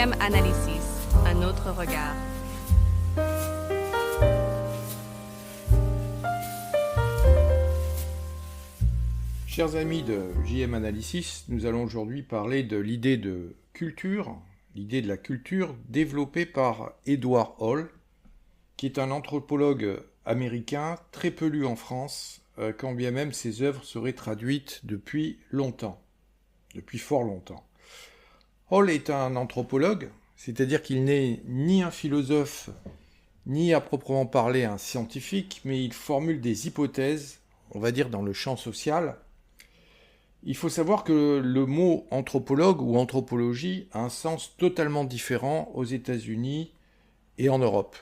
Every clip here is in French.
JM Analysis, un autre regard. Chers amis de JM Analysis, nous allons aujourd'hui parler de l'idée de la culture développée par Edward Hall, qui est un anthropologue américain très peu lu en France, quand bien même ses œuvres seraient traduites depuis fort longtemps. Hall est un anthropologue, c'est-à-dire qu'il n'est ni un philosophe, ni à proprement parler un scientifique, mais il formule des hypothèses, on va dire dans le champ social. Il faut savoir que le mot anthropologue ou anthropologie a un sens totalement différent aux États-Unis et en Europe.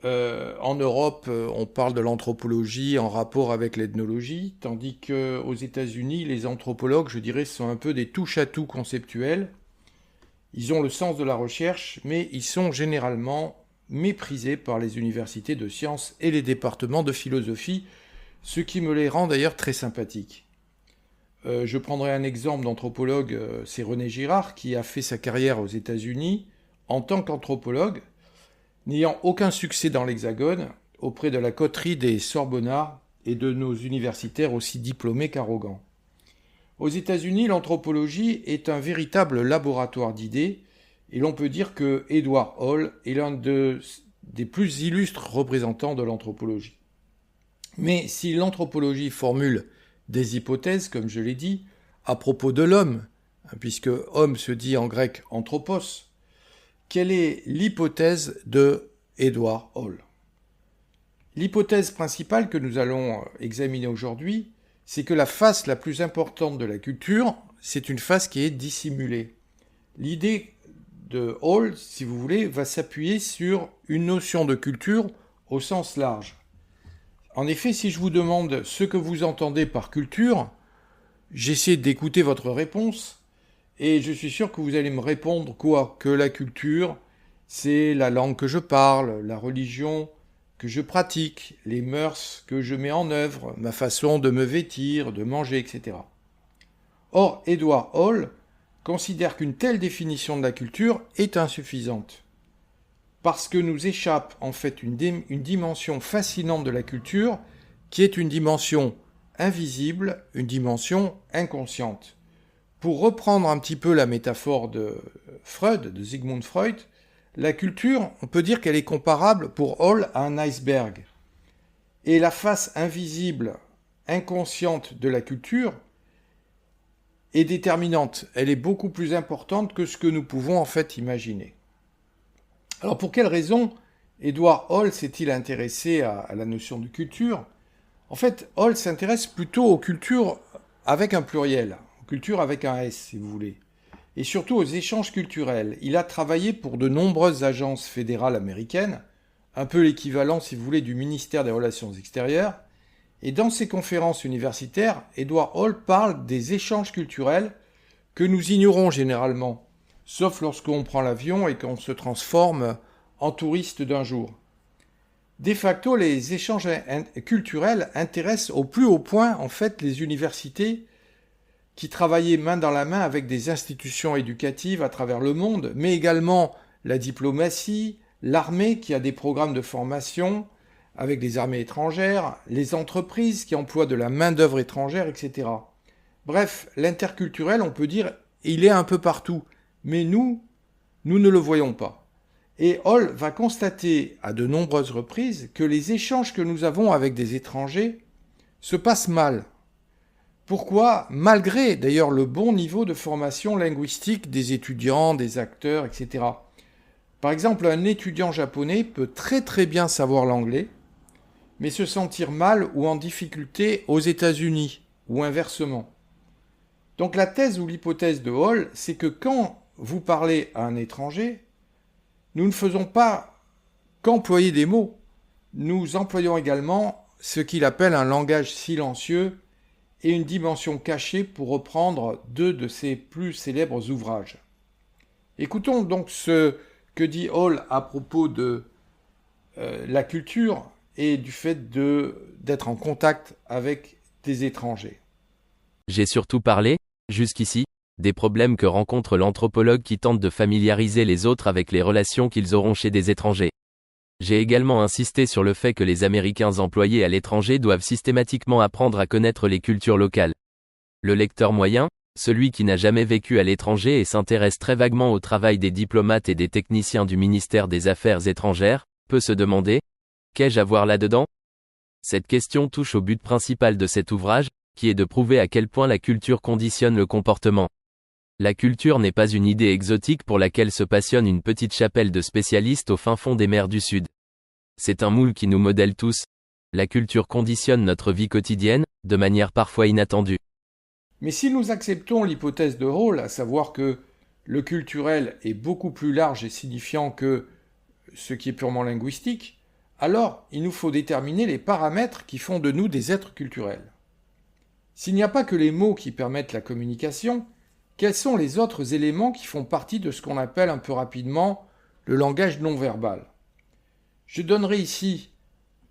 En Europe, on parle de l'anthropologie en rapport avec l'ethnologie, tandis qu'aux États-Unis, les anthropologues, je dirais, sont un peu des touche-à-tout conceptuels. Ils ont le sens de la recherche, mais ils sont généralement méprisés par les universités de sciences et les départements de philosophie, ce qui me les rend d'ailleurs très sympathiques. Je prendrai un exemple d'anthropologue, c'est René Girard, qui a fait sa carrière aux États-Unis en tant qu'anthropologue, n'ayant aucun succès dans l'Hexagone, auprès de la coterie des Sorbonnards et de nos universitaires aussi diplômés qu'arrogants. Aux États-Unis, l'anthropologie est un véritable laboratoire d'idées, et l'on peut dire que Edward Hall est l'un des plus illustres représentants de l'anthropologie. Mais si l'anthropologie formule des hypothèses, comme je l'ai dit, à propos de l'homme, puisque homme se dit en grec anthropos, quelle est l'hypothèse de Edward Hall ? L'hypothèse principale que nous allons examiner aujourd'hui, c'est que la face la plus importante de la culture, c'est une face qui est dissimulée. L'idée de Hall, si vous voulez, va s'appuyer sur une notion de culture au sens large. En effet, si je vous demande ce que vous entendez par culture, j'essaie d'écouter votre réponse, et je suis sûr que vous allez me répondre quoi ? Que la culture, c'est la langue que je parle, la religion que je pratique, les mœurs que je mets en œuvre, ma façon de me vêtir, de manger, etc. Or, Edward Hall considère qu'une telle définition de la culture est insuffisante, parce que nous échappe en fait une dimension fascinante de la culture, qui est une dimension invisible, une dimension inconsciente. Pour reprendre un petit peu la métaphore de Freud, de Sigmund Freud, la culture, on peut dire qu'elle est comparable pour Hall à un iceberg. Et la face invisible, inconsciente de la culture est déterminante. Elle est beaucoup plus importante que ce que nous pouvons en fait imaginer. Alors pour quelle raison Edward Hall s'est-il intéressé à la notion de culture ? En fait, Hall s'intéresse plutôt aux cultures avec un pluriel, aux cultures avec un S si vous voulez, et surtout aux échanges culturels. Il a travaillé pour de nombreuses agences fédérales américaines, un peu l'équivalent si vous voulez du ministère des Relations extérieures, et dans ses conférences universitaires, Edward Hall parle des échanges culturels que nous ignorons généralement, sauf lorsqu'on prend l'avion et qu'on se transforme en touriste d'un jour. De facto, les échanges culturels intéressent au plus haut point, en fait, les universités qui travaillaient main dans la main avec des institutions éducatives à travers le monde, mais également la diplomatie, l'armée qui a des programmes de formation avec des armées étrangères, les entreprises qui emploient de la main-d'œuvre étrangère, etc. Bref, l'interculturel, on peut dire, il est un peu partout. Mais nous ne le voyons pas. Et Hall va constater à de nombreuses reprises que les échanges que nous avons avec des étrangers se passent mal. Pourquoi ? Malgré d'ailleurs le bon niveau de formation linguistique des étudiants, des acteurs, etc. Par exemple, un étudiant japonais peut très très bien savoir l'anglais, mais se sentir mal ou en difficulté aux États-Unis, ou inversement. Donc la thèse ou l'hypothèse de Hall, c'est que quand vous parlez à un étranger, nous ne faisons pas qu'employer des mots. Nous employons également ce qu'il appelle un langage silencieux et une dimension cachée, pour reprendre deux de ses plus célèbres ouvrages. Écoutons donc ce que dit Hall à propos de la culture et du fait d'être en contact avec des étrangers. J'ai surtout parlé, jusqu'ici, des problèmes que rencontre l'anthropologue qui tente de familiariser les autres avec les relations qu'ils auront chez des étrangers. J'ai également insisté sur le fait que les Américains employés à l'étranger doivent systématiquement apprendre à connaître les cultures locales. Le lecteur moyen, celui qui n'a jamais vécu à l'étranger et s'intéresse très vaguement au travail des diplomates et des techniciens du ministère des Affaires étrangères, peut se demander « Qu'ai-je à voir là-dedans ?» Cette question touche au but principal de cet ouvrage, qui est de prouver à quel point la culture conditionne le comportement. La culture n'est pas une idée exotique pour laquelle se passionne une petite chapelle de spécialistes au fin fond des mers du Sud. C'est un moule qui nous modèle tous. La culture conditionne notre vie quotidienne, de manière parfois inattendue. Mais si nous acceptons l'hypothèse de Hall, à savoir que le culturel est beaucoup plus large et signifiant que ce qui est purement linguistique, alors il nous faut déterminer les paramètres qui font de nous des êtres culturels. S'il n'y a pas que les mots qui permettent la communication, quels sont les autres éléments qui font partie de ce qu'on appelle un peu rapidement le langage non verbal ? Je donnerai ici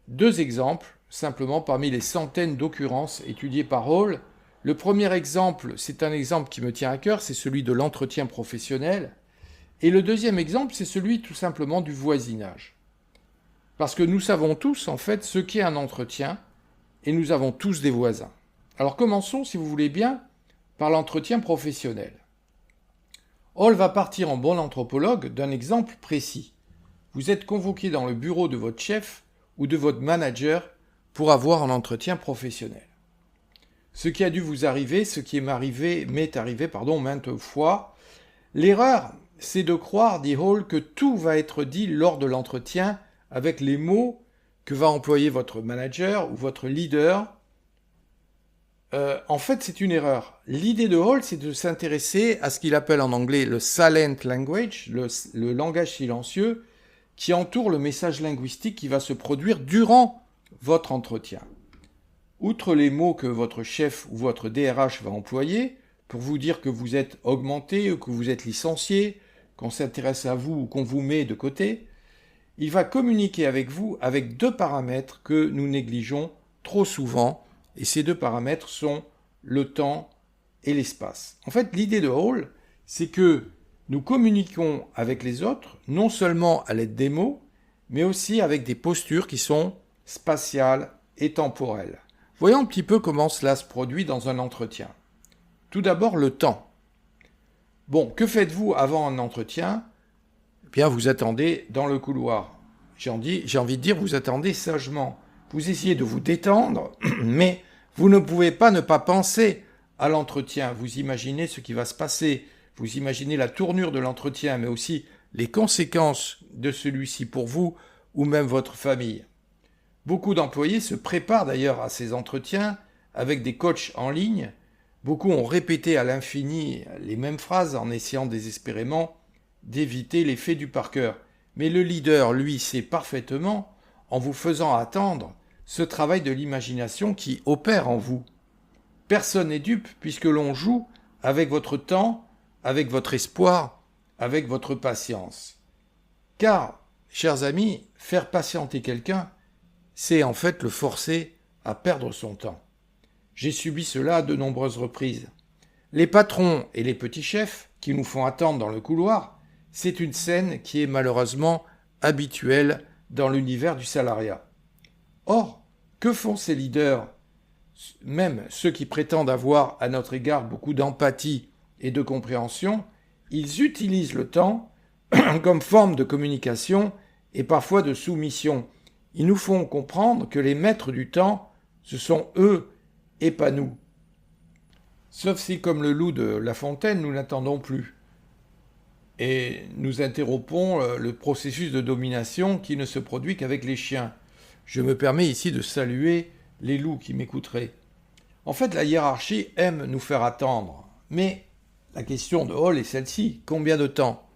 2 exemples, simplement parmi les centaines d'occurrences étudiées par Hall. Le premier exemple, c'est un exemple qui me tient à cœur, c'est celui de l'entretien professionnel. Et le deuxième exemple, c'est celui tout simplement du voisinage. Parce que nous savons tous, en fait, ce qu'est un entretien, et nous avons tous des voisins. Alors commençons, si vous voulez bien, par l'entretien professionnel. Hall va partir en bon anthropologue d'un exemple précis. Vous êtes convoqué dans le bureau de votre chef ou de votre manager pour avoir un entretien professionnel. Ce qui a dû vous arriver, ce qui m'est arrivé maintes fois. L'erreur, c'est de croire, dit Hall, que tout va être dit lors de l'entretien avec les mots que va employer votre manager ou votre leader. En fait, c'est une erreur. L'idée de Hall, c'est de s'intéresser à ce qu'il appelle en anglais le silent language, le langage silencieux, qui entoure le message linguistique qui va se produire durant votre entretien. Outre les mots que votre chef ou votre DRH va employer pour vous dire que vous êtes augmenté ou que vous êtes licencié, qu'on s'intéresse à vous ou qu'on vous met de côté, il va communiquer avec vous avec 2 paramètres que nous négligeons trop souvent, et ces 2 paramètres sont le temps et l'espace. En fait, l'idée de Hall, c'est que nous communiquons avec les autres, non seulement à l'aide des mots, mais aussi avec des postures qui sont spatiales et temporelles. Voyons un petit peu comment cela se produit dans un entretien. Tout d'abord, le temps. Bon, que faites-vous avant un entretien ? Eh bien, vous attendez dans le couloir. J'ai envie de dire, vous attendez sagement. Vous essayez de vous détendre, mais vous ne pouvez pas ne pas penser à l'entretien. Vous imaginez ce qui va se passer. Vous imaginez la tournure de l'entretien, mais aussi les conséquences de celui-ci pour vous ou même votre famille. Beaucoup d'employés se préparent d'ailleurs à ces entretiens avec des coachs en ligne. Beaucoup ont répété à l'infini les mêmes phrases en essayant désespérément d'éviter l'effet du par cœur. Mais le leader, lui, sait parfaitement, en vous faisant attendre, ce travail de l'imagination qui opère en vous. Personne n'est dupe puisque l'on joue avec votre temps, avec votre espoir, avec votre patience. Car, chers amis, faire patienter quelqu'un, c'est en fait le forcer à perdre son temps. J'ai subi cela à de nombreuses reprises. Les patrons et les petits chefs qui nous font attendre dans le couloir, c'est une scène qui est malheureusement habituelle dans l'univers du salariat. Or, que font ces leaders, même ceux qui prétendent avoir à notre égard beaucoup d'empathie et de compréhension, ils utilisent le temps comme forme de communication et parfois de soumission. Ils nous font comprendre que les maîtres du temps, ce sont eux et pas nous. Sauf si, comme le loup de La Fontaine, nous n'attendons plus. Et nous interrompons le processus de domination qui ne se produit qu'avec les chiens. Je me permets ici de saluer les loups qui m'écouteraient. En fait, la hiérarchie aime nous faire attendre. Mais la question de Hall est celle-ci. Combien de temps ?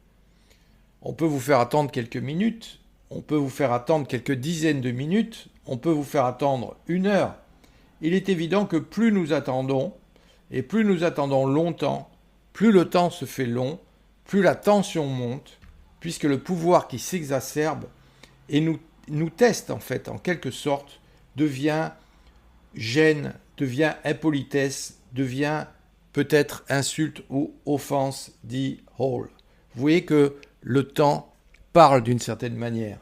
On peut vous faire attendre quelques minutes, on peut vous faire attendre quelques dizaines de minutes, on peut vous faire attendre 1 heure. Il est évident que plus nous attendons, et plus nous attendons longtemps, plus le temps se fait long, plus la tension monte, puisque le pouvoir qui s'exacerbe et nous teste en fait, en quelque sorte, devient gêne, devient impolitesse, devient peut-être insulte ou offense, dit Hall. Vous voyez que le temps parle d'une certaine manière.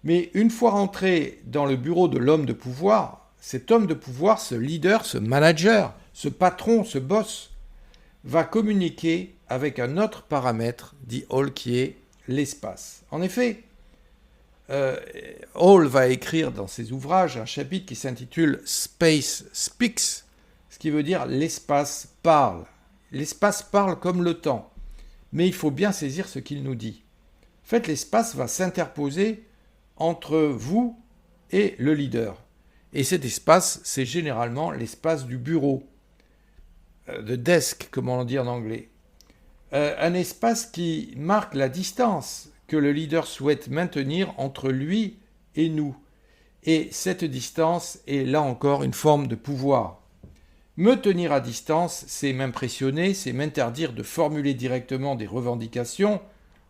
Mais une fois rentré dans le bureau de l'homme de pouvoir, cet homme de pouvoir, ce leader, ce manager, ce patron, ce boss, va communiquer avec un autre paramètre, dit Hall, qui est l'espace. En effet, Hall va écrire dans ses ouvrages un chapitre qui s'intitule Space Speaks, ce qui veut dire l'espace parle. L'espace parle comme le temps, mais il faut bien saisir ce qu'il nous dit. En fait, l'espace va s'interposer entre vous et le leader. Et cet espace, c'est généralement l'espace du bureau, the desk, comme on dit en anglais. Un espace qui marque la distance que le leader souhaite maintenir entre lui et nous. Et cette distance est là encore une forme de pouvoir. Me tenir à distance, c'est m'impressionner, c'est m'interdire de formuler directement des revendications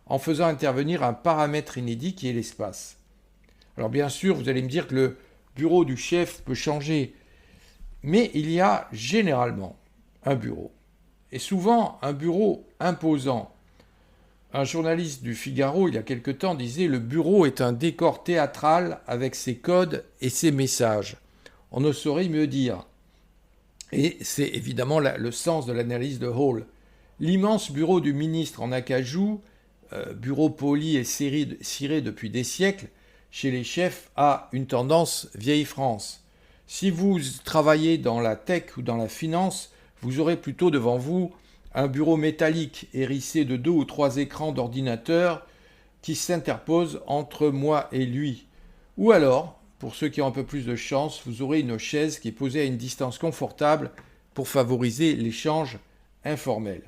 en faisant intervenir un paramètre inédit qui est l'espace. Alors bien sûr, vous allez me dire que le bureau du chef peut changer, mais il y a généralement un bureau, et souvent un bureau imposant. Un journaliste du Figaro, il y a quelque temps, disait « Le bureau est un décor théâtral avec ses codes et ses messages. » On ne saurait mieux dire. Et c'est évidemment le sens de l'analyse de Hall. L'immense bureau du ministre en acajou, bureau poli et ciré depuis des siècles, chez les chefs a une tendance vieille France. Si vous travaillez dans la tech ou dans la finance, vous aurez plutôt devant vous un bureau métallique hérissé de 2 ou 3 écrans d'ordinateur qui s'interposent entre moi et lui. Ou alors, pour ceux qui ont un peu plus de chance, vous aurez une chaise qui est posée à une distance confortable pour favoriser l'échange informel.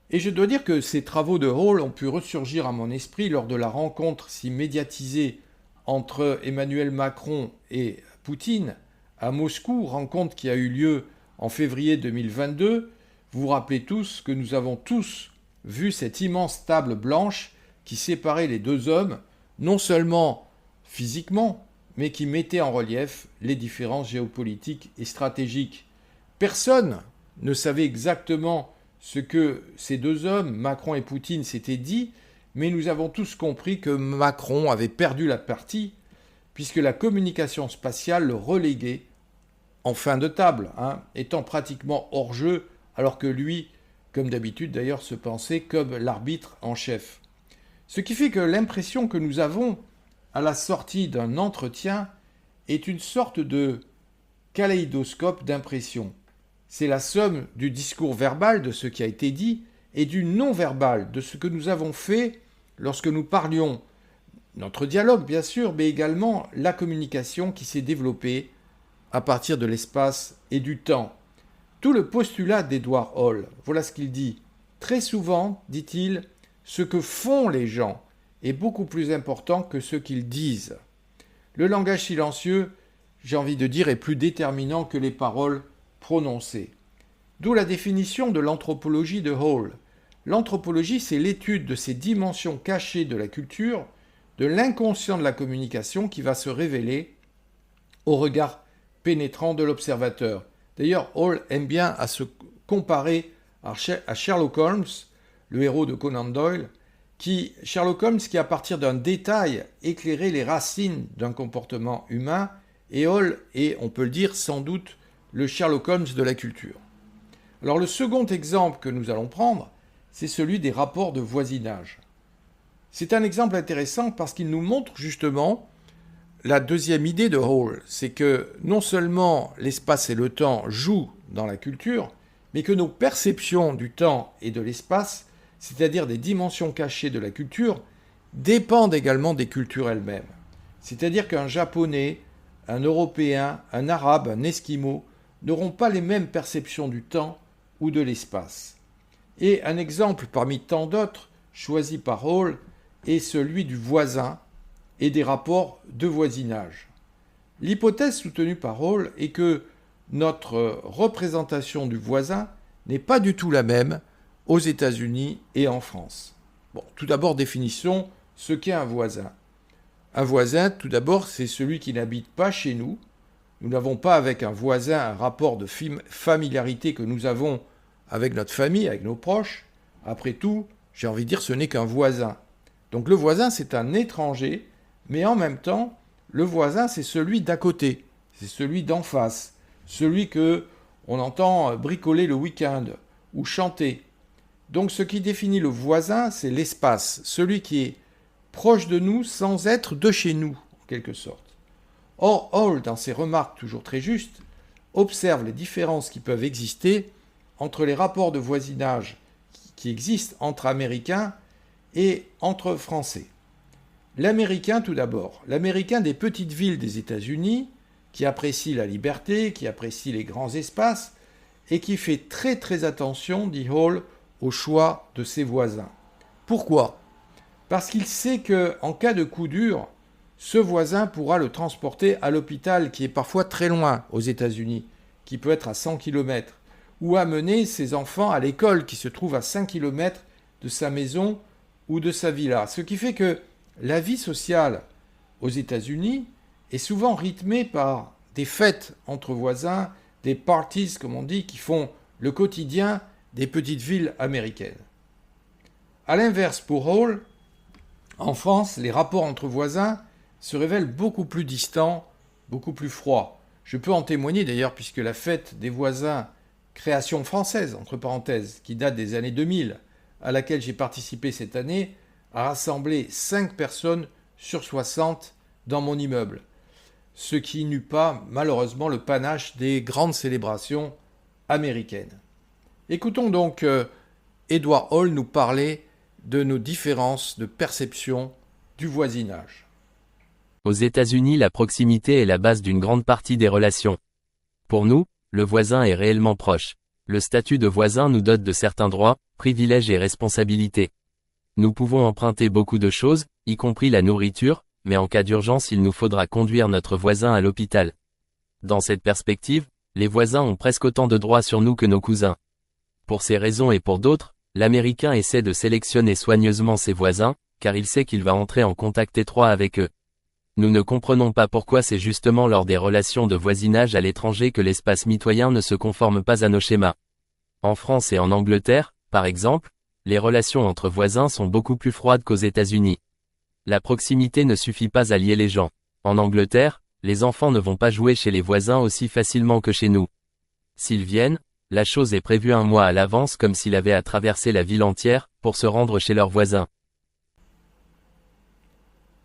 Et je dois dire que ces travaux de Hall ont pu ressurgir à mon esprit lors de la rencontre si médiatisée entre Emmanuel Macron et Poutine à Moscou, rencontre qui a eu lieu en février 2022. Vous vous rappelez tous que nous avons tous vu cette immense table blanche qui séparait les deux hommes, non seulement physiquement, mais qui mettait en relief les différences géopolitiques et stratégiques. Personne ne savait exactement ce que ces deux hommes, Macron et Poutine, s'étaient dit, mais nous avons tous compris que Macron avait perdu la partie, puisque la communication spatiale le reléguait en fin de table, étant pratiquement hors jeu, alors que lui, comme d'habitude d'ailleurs, se pensait comme l'arbitre en chef. Ce qui fait que l'impression que nous avons à la sortie d'un entretien est une sorte de kaléidoscope d'impressions. C'est la somme du discours verbal de ce qui a été dit et du non-verbal de ce que nous avons fait lorsque nous parlions. Notre dialogue, bien sûr, mais également la communication qui s'est développée à partir de l'espace et du temps. Tout le postulat d'Edward Hall, voilà ce qu'il dit. Très souvent, dit-il, ce que font les gens est beaucoup plus important que ce qu'ils disent. Le langage silencieux, j'ai envie de dire, est plus déterminant que les paroles prononcées. D'où la définition de l'anthropologie de Hall. L'anthropologie, c'est l'étude de ces dimensions cachées de la culture, de l'inconscient de la communication qui va se révéler au regard pénétrant de l'observateur. D'ailleurs, Hall aime bien à se comparer à Sherlock Holmes, le héros de Conan Doyle, Sherlock Holmes qui, à partir d'un détail, éclairait les racines d'un comportement humain, et Hall est, on peut le dire, sans doute, le Sherlock Holmes de la culture. Alors le second exemple que nous allons prendre, c'est celui des rapports de voisinage. C'est un exemple intéressant parce qu'il nous montre justement la deuxième idée de Hall, c'est que non seulement l'espace et le temps jouent dans la culture, mais que nos perceptions du temps et de l'espace, c'est-à-dire des dimensions cachées de la culture, dépendent également des cultures elles-mêmes. C'est-à-dire qu'un Japonais, un Européen, un Arabe, un Esquimau n'auront pas les mêmes perceptions du temps ou de l'espace. Et un exemple parmi tant d'autres choisi par Hall est celui du voisin et des rapports de voisinage. L'hypothèse soutenue par Hall est que notre représentation du voisin n'est pas du tout la même aux États-Unis et en France. Bon, tout d'abord, définissons ce qu'est un voisin. Un voisin, tout d'abord, c'est celui qui n'habite pas chez nous. Nous n'avons pas avec un voisin un rapport de familiarité que nous avons avec notre famille, avec nos proches. Après tout, j'ai envie de dire, ce n'est qu'un voisin. Donc le voisin, c'est un étranger, mais en même temps, le voisin, c'est celui d'à côté, c'est celui d'en face, celui que on entend bricoler le week-end ou chanter. Donc ce qui définit le voisin, c'est l'espace, celui qui est proche de nous sans être de chez nous, en quelque sorte. Or, Hall, dans ses remarques toujours très justes, observe les différences qui peuvent exister entre les rapports de voisinage qui existent entre Américains et entre Français. L'Américain tout d'abord, l'Américain des petites villes des États-Unis, qui apprécie la liberté, qui apprécie les grands espaces, et qui fait très très attention, dit Hall, au choix de ses voisins. Pourquoi ? Parce qu'il sait qu'en cas de coup dur, ce voisin pourra le transporter à l'hôpital qui est parfois très loin aux États-Unis, qui peut être à 100 km, ou amener ses enfants à l'école qui se trouve à 5 km de sa maison ou de sa villa. Ce qui fait que la vie sociale aux États-Unis est souvent rythmée par des fêtes entre voisins, des parties, comme on dit, qui font le quotidien des petites villes américaines. A l'inverse, pour Hall, en France, les rapports entre voisins se révèlent beaucoup plus distants, beaucoup plus froids. Je peux en témoigner d'ailleurs puisque la fête des voisins, création française, entre parenthèses, qui date des années 2000, à laquelle j'ai participé cette année, a rassemblé 5 personnes sur 60 dans mon immeuble, ce qui n'eut pas malheureusement le panache des grandes célébrations américaines. Écoutons donc Edward Hall nous parler de nos différences de perception du voisinage. Aux États-Unis, la proximité est la base d'une grande partie des relations. Pour nous, le voisin est réellement proche. Le statut de voisin nous dote de certains droits, privilèges et responsabilités. Nous pouvons emprunter beaucoup de choses, y compris la nourriture, mais en cas d'urgence il nous faudra conduire notre voisin à l'hôpital. Dans cette perspective, les voisins ont presque autant de droits sur nous que nos cousins. Pour ces raisons et pour d'autres, l'Américain essaie de sélectionner soigneusement ses voisins, car il sait qu'il va entrer en contact étroit avec eux. Nous ne comprenons pas pourquoi c'est justement lors des relations de voisinage à l'étranger que l'espace mitoyen ne se conforme pas à nos schémas. En France et en Angleterre, par exemple, les relations entre voisins sont beaucoup plus froides qu'aux États-Unis. La proximité ne suffit pas à lier les gens. En Angleterre, les enfants ne vont pas jouer chez les voisins aussi facilement que chez nous. S'ils viennent, la chose est prévue un mois à l'avance comme s'il avait à traverser la ville entière pour se rendre chez leurs voisins.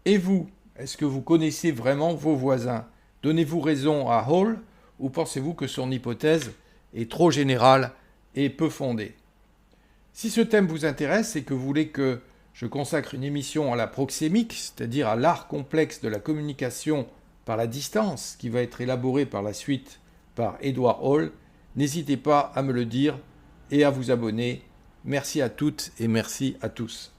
Et vous, est-ce que vous connaissez vraiment vos voisins ? Donnez-vous raison à Hall ou pensez-vous que son hypothèse est trop générale et peu fondée ? Si ce thème vous intéresse et que vous voulez que je consacre une émission à la proxémique, c'est-à-dire à l'art complexe de la communication par la distance, qui va être élaboré par la suite par Edward Hall, n'hésitez pas à me le dire et à vous abonner. Merci à toutes et merci à tous.